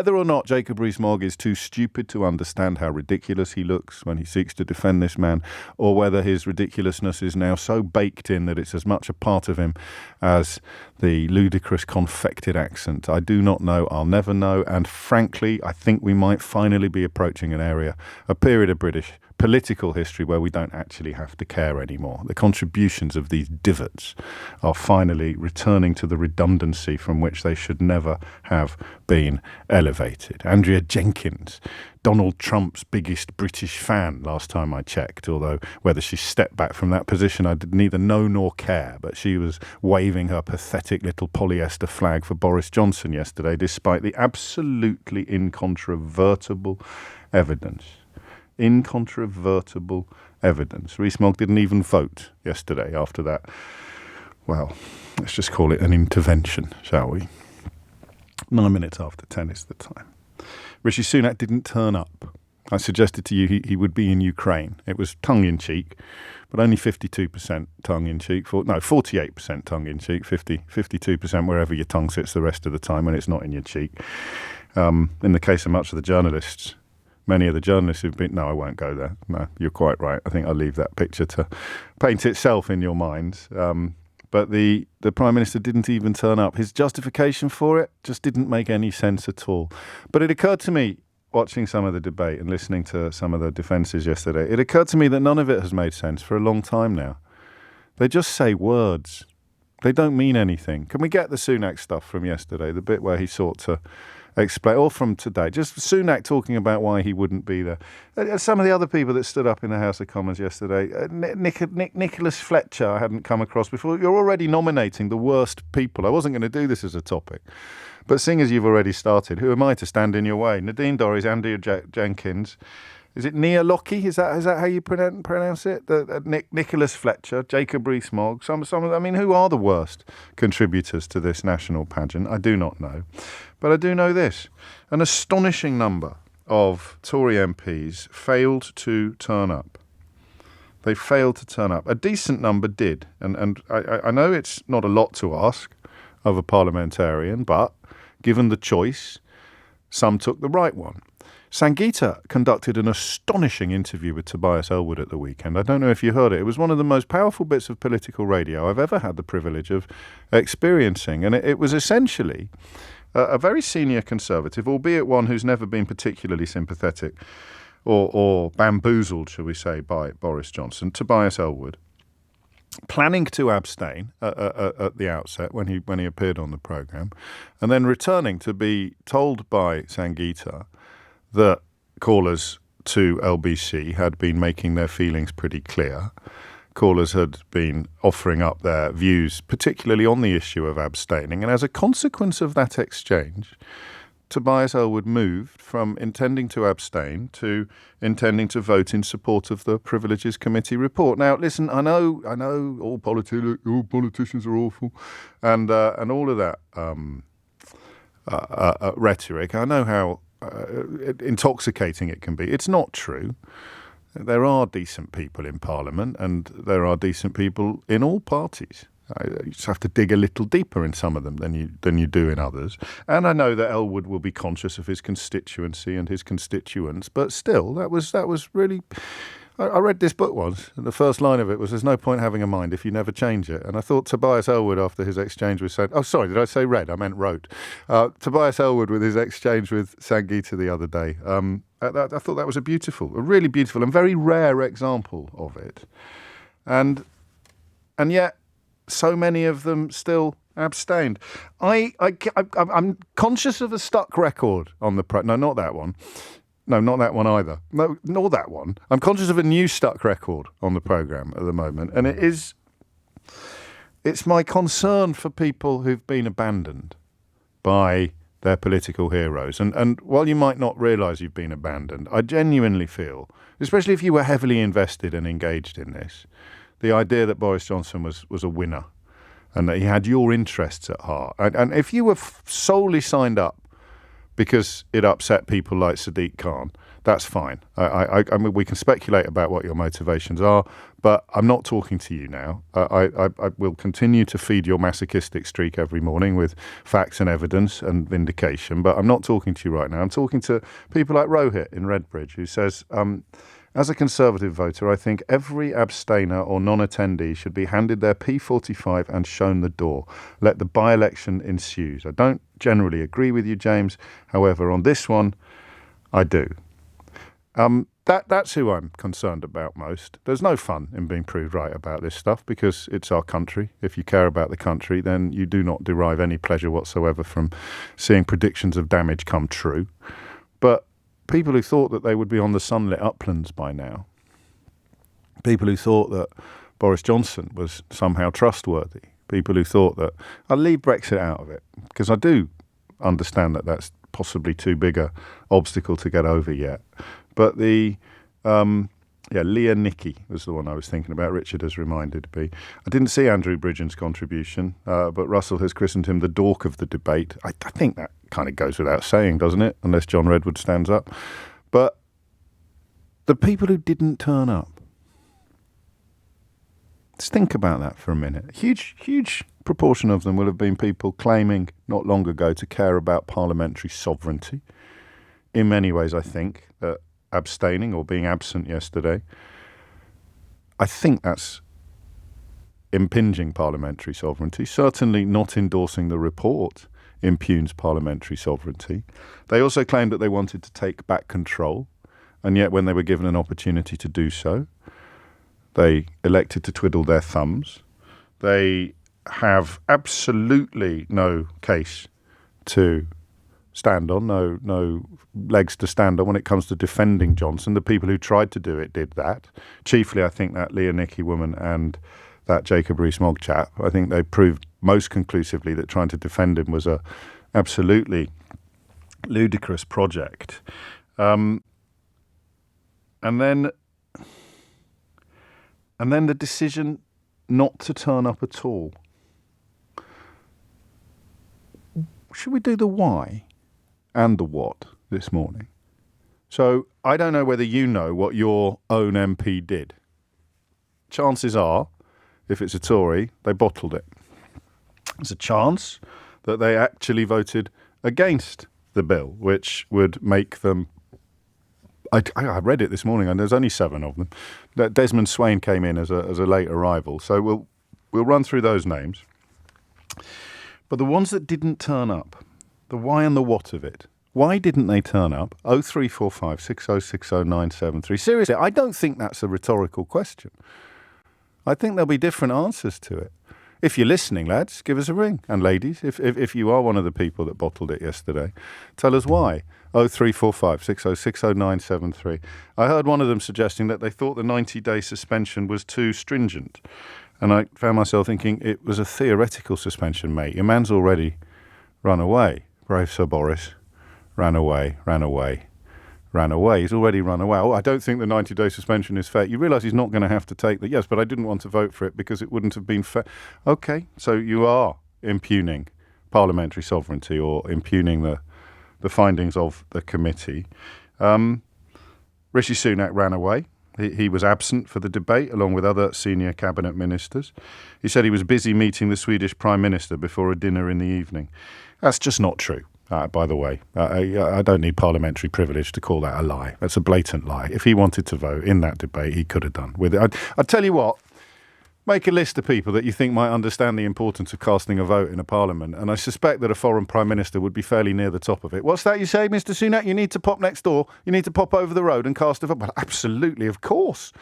Whether or not Jacob Rees-Mogg is too stupid to understand how ridiculous he looks when he seeks to defend this man, or whether his ridiculousness is now so baked in that it's as much a part of him as the ludicrous confected accent, I do not know. I'll never know. And frankly, I think we might finally be approaching a period of British political history where we don't actually have to care anymore. The contributions of these divots are finally returning to the redundancy from which they should never have been elevated. Andrea Jenkyns, Donald Trump's biggest British fan last time I checked, although whether she stepped back from that position I did neither know nor care, but she was waving her pathetic little polyester flag for Boris Johnson yesterday despite the absolutely incontrovertible evidence. Incontrovertible evidence. Rees-Mogg didn't even vote yesterday after that. Well, let's just call it an intervention, shall we? 9 minutes after 10 is the time. Rishi Sunak didn't turn up. I suggested to you he would be in Ukraine. It was tongue-in-cheek, but only 52% tongue-in-cheek. 48% tongue-in-cheek, 52% wherever your tongue sits the rest of the time when it's not in your cheek. In the case of much of the journalists, many of the journalists who've been... No, I won't go there. No, you're quite right. I think I'll leave that picture to paint itself in your minds. But the Prime Minister didn't even turn up. His justification for it just didn't make any sense at all. But it occurred to me, watching some of the debate and listening to some of the defences yesterday, it occurred to me that none of it has made sense for a long time now. They just say words. They don't mean anything. Can we get the Sunak stuff from yesterday, the bit where he sought to explain, or from today, just Sunak talking about why he wouldn't be there. Some of the other people that stood up in the House of Commons yesterday, Nicholas Fletcher, I hadn't come across before. You're already nominating the worst people. I wasn't going to do this as a topic, but seeing as you've already started, who am I to stand in your way? Nadine Dorries, Andrea Jenkyns. Is it Nia Lockie? Is that how you pronounce it? Nicholas Fletcher, Jacob Rees-Mogg. Some. I mean, who are the worst contributors to this national pageant? I do not know, but I do know this: an astonishing number of Tory MPs failed to turn up. They failed to turn up. A decent number did, and I know it's not a lot to ask of a parliamentarian, but given the choice, some took the right one. Sangeeta conducted an astonishing interview with Tobias Ellwood at the weekend. I don't know if you heard it. It was one of the most powerful bits of political radio I've ever had the privilege of experiencing. And it was essentially a very senior Conservative, albeit one who's never been particularly sympathetic or bamboozled, shall we say, by Boris Johnson, Tobias Ellwood, planning to abstain at the outset when he appeared on the programme, and then returning to be told by Sangeeta that callers to LBC had been making their feelings pretty clear. Callers had been offering up their views, particularly on the issue of abstaining. And as a consequence of that exchange, Tobias Ellwood moved from intending to abstain to intending to vote in support of the Privileges Committee report. Now, listen, I know all politicians are awful and all of that rhetoric. I know how intoxicating it can be. It's not true. There are decent people in Parliament and there are decent people in all parties. You just have to dig a little deeper in some of them than you do in others. And I know that Ellwood will be conscious of his constituency and his constituents, but still, that was really... I read this book once, and the first line of it was, there's no point having a mind if you never change it. And I thought Tobias Ellwood, after his exchange with did I say read? I meant wrote. Tobias Ellwood, with his exchange with Sangeeta the other day, I thought that was a really beautiful and very rare example of it. And yet, so many of them still abstained. I'm conscious of a stuck record on the... No, not that one. No, not that one either. No, nor that one. I'm conscious of a new stuck record on the programme at the moment, and it's my concern for people who've been abandoned by their political heroes. And while you might not realise you've been abandoned, I genuinely feel, especially if you were heavily invested and engaged in this, the idea that Boris Johnson was a winner and that he had your interests at heart. And if you were solely signed up because it upset people like Sadiq Khan, that's fine. I mean, we can speculate about what your motivations are, but I'm not talking to you now. I will continue to feed your masochistic streak every morning with facts and evidence and vindication, but I'm not talking to you right now. I'm talking to people like Rohit in Redbridge, who says, as a Conservative voter, I think every abstainer or non-attendee should be handed their P45 and shown the door. Let the by-election ensue. I don't generally agree with you, James. However, on this one, I do. That's who I'm concerned about most. There's no fun in being proved right about this stuff because it's our country. If you care about the country, then you do not derive any pleasure whatsoever from seeing predictions of damage come true. But people who thought that they would be on the sunlit uplands by now, people who thought that Boris Johnson was somehow trustworthy, people who thought that, I'll leave Brexit out of it, because I do understand that that's possibly too big a obstacle to get over yet. But Leah Nicky was the one I was thinking about. Richard has reminded me. I didn't see Andrew Bridgen's contribution, but Russell has christened him the dork of the debate. I think that kind of goes without saying, doesn't it? Unless John Redwood stands up. But the people who didn't turn up, let's think about that for a minute. A huge proportion of them will have been people claiming not long ago to care about parliamentary sovereignty. In many ways, I think that abstaining or being absent yesterday, I think that's impinging parliamentary sovereignty. Certainly not endorsing the report impugns parliamentary sovereignty. They also claimed that they wanted to take back control, and yet when they were given an opportunity to do so, they elected to twiddle their thumbs. They have absolutely no case to stand on, no legs to stand on when it comes to defending Johnson. The people who tried to do it did that. Chiefly, I think, that Leah Nicky woman and that Jacob Rees-Mogg chap. I think they proved most conclusively that trying to defend him was a absolutely ludicrous project. And then the decision not to turn up at all. Should we do the why and the what this morning? So I don't know whether you know what your own MP did. Chances are, if it's a Tory, they bottled it. There's a chance that they actually voted against the bill, which would make them... I read it this morning, and there's only 7 of them. Desmond Swain came in as a late arrival, so we'll run through those names. But the ones that didn't turn up, the why and the what of it. Why didn't they turn up? 0345 6060 973. Seriously, I don't think that's a rhetorical question. I think there'll be different answers to it. If you're listening, lads, give us a ring. And ladies, if you are one of the people that bottled it yesterday, tell us why. 0345 6060 973. I heard one of them suggesting that they thought the 90-day suspension was too stringent. And I found myself thinking it was a theoretical suspension, mate. Your man's already run away. Brave Sir Boris. Ran away. He's already run away. Oh, I don't think the 90-day suspension is fair. You realise he's not going to have to take that. Yes, but I didn't want to vote for it because it wouldn't have been fair. Okay, so you are impugning parliamentary sovereignty or impugning the findings of the committee. Rishi Sunak ran away. He was absent for the debate along with other senior cabinet ministers. He said he was busy meeting the Swedish Prime Minister before a dinner in the evening. That's just not true. By the way, I don't need parliamentary privilege to call that a lie. That's a blatant lie. If he wanted to vote in that debate, he could have done with it. I'd tell you what, make a list of people that you think might understand the importance of casting a vote in a parliament, and I suspect that a foreign prime minister would be fairly near the top of it. What's that you say, Mr. Sunak? You need to pop next door? You need to pop over the road and cast a vote? Well, absolutely, of course.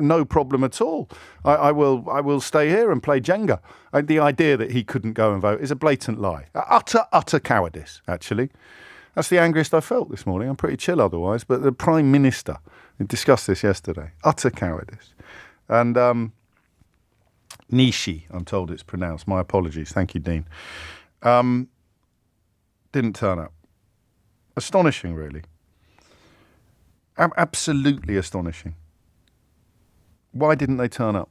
No problem at all. I will stay here and play Jenga. The idea that he couldn't go and vote is a blatant lie. Utter cowardice, actually. That's the angriest I felt this morning. I'm pretty chill otherwise, but the Prime Minister, we discussed this yesterday, utter cowardice. And Nishi, I'm told it's pronounced. My apologies. Thank you, Dean. Didn't turn up. Astonishing, really. Absolutely astonishing. Why didn't they turn up?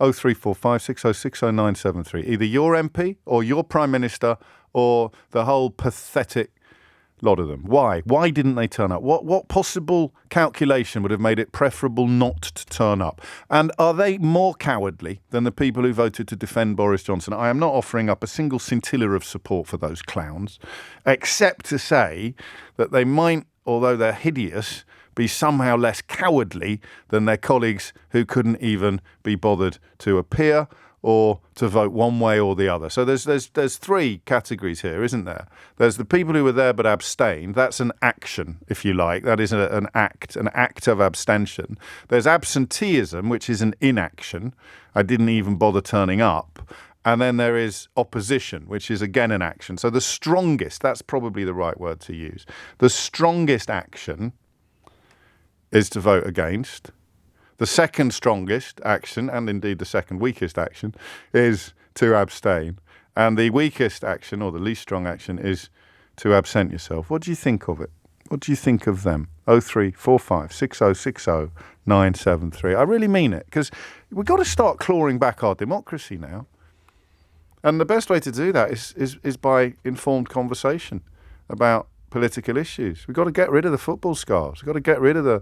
0345 6060 973. Either your MP or your Prime Minister or the whole pathetic A lot of them. Why? Why didn't they turn up? What possible calculation would have made it preferable not to turn up? And are they more cowardly than the people who voted to defend Boris Johnson? I am not offering up a single scintilla of support for those clowns, except to say that they might, although they're hideous, be somehow less cowardly than their colleagues who couldn't even be bothered to appear or to vote one way or the other. So there's three categories here, isn't there? There's the people who were there but abstained. That's an action, if you like. That is an act of abstention. There's absenteeism, which is an inaction. I didn't even bother turning up. And then there is opposition, which is again an action. So the strongest, that's probably the right word to use. The strongest action is to vote against. The second strongest action, and indeed the second weakest action, is to abstain. And the weakest action, or the least strong action, is to absent yourself. What do you think of it? What do you think of them? 0345 6060 973. I really mean it, because we've got to start clawing back our democracy now. And the best way to do that is by informed conversation about political issues. We've got to get rid of the football scarves. We've got to get rid of the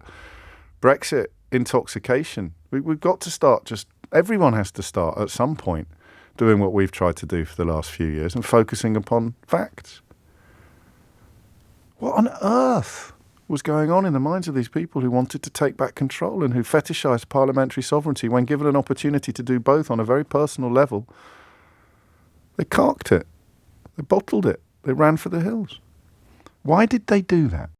Brexit intoxication. We've got to start everyone has to start at some point doing what we've tried to do for the last few years and focusing upon facts. What on earth was going on in the minds of these people who wanted to take back control and who fetishised parliamentary sovereignty when given an opportunity to do both on a very personal level? They carked it. They bottled it. They ran for the hills. Why did they do that?